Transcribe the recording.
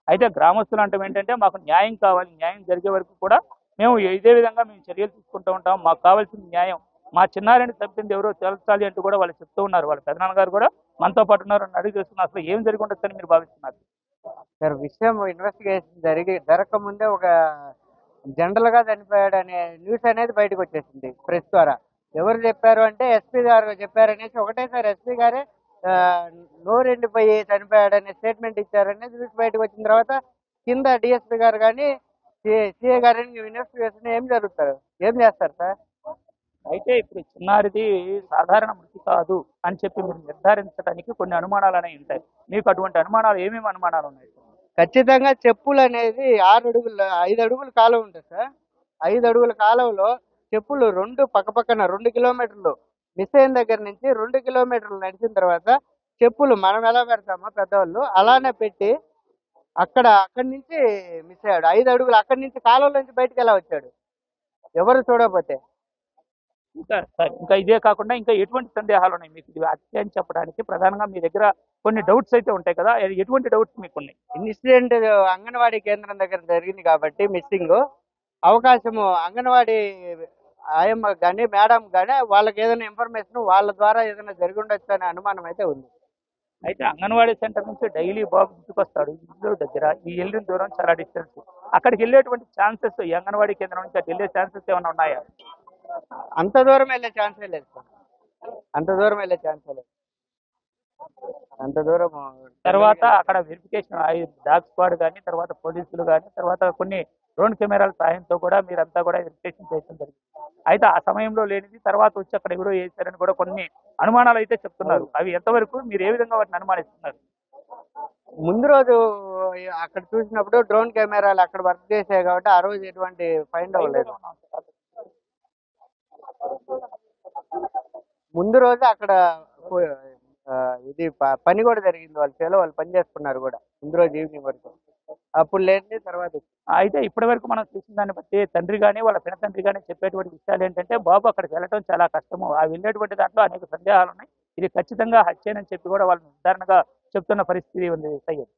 అయితే గ్రామస్తులు అంటాం ఏంటంటే మాకు న్యాయం కావాలి, న్యాయం జరిగే వరకు కూడా మేము ఇదే విధంగా మేము చర్యలు తీసుకుంటూ ఉంటాం, మాకు కావాల్సిన న్యాయం, మా చిన్నారిని చంపింది ఎవరో తేల్చాలి అంటూ కూడా వాళ్ళు చెప్తూ ఉన్నారు. వాళ్ళ పెదనాన్న గారు కూడా మనతో పాటు ఉన్నారు, అని అడిగి చేస్తున్నారు. అసలు ఏం జరిగి ఉండొచ్చని మీరు భావిస్తున్నారు? సార్, విషయం ఇన్వెస్టిగేషన్ జరగకముందే ఒక జనరల్ గా చనిపోయాడు అనే న్యూస్ అనేది బయటకు వచ్చేసింది ప్రెస్ ద్వారా. ఎవరు చెప్పారు అంటే ఎస్పీ గారు చెప్పారనేసి ఒకటేసారి ఎస్పీ గారే ఆ, నోరెండిపోయి చనిపోయాడనే స్టేట్మెంట్ ఇచ్చారనేది న్యూస్ బయటకు వచ్చిన తర్వాత కింద డిఎస్పీ గారు కానీ సిఏ గారు ఇన్వెస్టిగేషన్ ఏం చేస్తారు సార్? అయితే ఇప్పుడు చిన్నారిది సాధారణ మృతి కాదు అని చెప్పి మీరు నిర్ధారించడానికి కొన్ని అనుమానాలు అనేవి ఉంటాయి. మీకు అటువంటి అనుమానాలు ఏమేమి అనుమానాలు ఉన్నాయి? ఖచ్చితంగా చెప్పులు అనేది 6 అడుగుల 5 అడుగుల కాలువ ఉంటుంది సార్. 5 అడుగుల కాలువలో చెప్పులు రెండు పక్కపక్కన 2 కిలోమీటర్లు మిస్ అయిన దగ్గర నుంచి 2 కిలోమీటర్లు నడిచిన తర్వాత చెప్పులు మనం ఎలా పెడతామో పెద్దవాళ్ళు అలానే పెట్టి అక్కడి నుంచి మిస్ అయ్యాడు. 5 అడుగులు అక్కడి నుంచి కాలువలో నుంచి బయటకు ఎలా వచ్చాడు ఎవరు చూడకపోతే? ఇంకా ఇదే కాకుండా ఇంకా ఎటువంటి సందేహాలు ఉన్నాయి మీకు? ఇది హత్య అని చెప్పడానికి ప్రధానంగా మీ దగ్గర కొన్ని డౌట్స్ అయితే ఉంటాయి కదా, ఎటువంటి డౌట్స్ మీకు ఉన్నాయి? ఇన్సిడెంట్ అంగన్వాడీ కేంద్రం దగ్గర జరిగింది కాబట్టి మిస్సింగ్ అవకాశము అంగన్వాడీ ఆయమ్మ కానీ మేడం కానీ వాళ్ళకి ఏదైనా ఇన్ఫర్మేషన్ వాళ్ళ ద్వారా ఏదైనా జరిగి ఉండొచ్చు అనే అనుమానం అయితే ఉంది. అయితే అంగన్వాడీ సెంటర్ నుంచి డైలీ బాబు ఇంటికొస్తాడు, ఇల్లు దగ్గర, ఈ వెళ్ళిన దూరం చాలా డిస్టెన్స్, అక్కడికి వెళ్ళేటువంటి ఛాన్సెస్ ఈ అంగన్వాడీ కేంద్రం నుంచి అటు వెళ్ళే ఛాన్సెస్ ఏమైనా ఉన్నాయా? అంత దూరం వెళ్ళే ఛాన్సే లేదు సార్. అంత దూరం వెళ్ళే ఛాన్సే లేదు. అంత దూరం తర్వాత అక్కడ వెరిఫికేషన్ డాగ్ స్క్వాడ్ కానీ, తర్వాత పోలీసులు కానీ, తర్వాత కొన్ని డ్రోన్ కెమెరాల సాయంతో కూడా మీరంతా కూడా వెరిఫికేషన్ చేయడం జరిగింది. అయితే ఆ సమయంలో లేనిది తర్వాత వచ్చి అక్కడ ఎవరో వేశారని కూడా కొన్ని అనుమానాలు అయితే చెప్తున్నారు. అవి ఎంతవరకు మీరు ఏ విధంగా వాటిని అనుమానిస్తున్నారు? ముందు రోజు అక్కడ చూసినప్పుడు డ్రోన్ కెమెరాలు అక్కడ వర్క్ చేసాయి కాబట్టి ఆ రోజు ఎటువంటి ఫైండ్ అవ్వలేదు. ముందు రోజు అక్కడ ఇది పని కూడా జరిగింది, వాళ్ళ చేలో వాళ్ళు పని చేసుకున్నారు కూడా ముందు రోజు ఈవినింగ్ వరకు. అప్పుడు లేని తర్వాత అయితే ఇప్పటి వరకు మనం చూసిన దాన్ని బట్టి తండ్రి కానీ వాళ్ళ పినతండ్రి కానీ చెప్పేటువంటి విషయాలు ఏంటంటే బాబు అక్కడికి వెళ్ళడం చాలా కష్టము, ఆ వెళ్ళేటువంటి దాంట్లో అనేక సందేహాలు ఉన్నాయి, ఇది ఖచ్చితంగా హత్యేనని చెప్పి కూడా వాళ్ళు నిర్ధారణగా చెప్తున్న పరిస్థితి ఉంది సయ్యద్.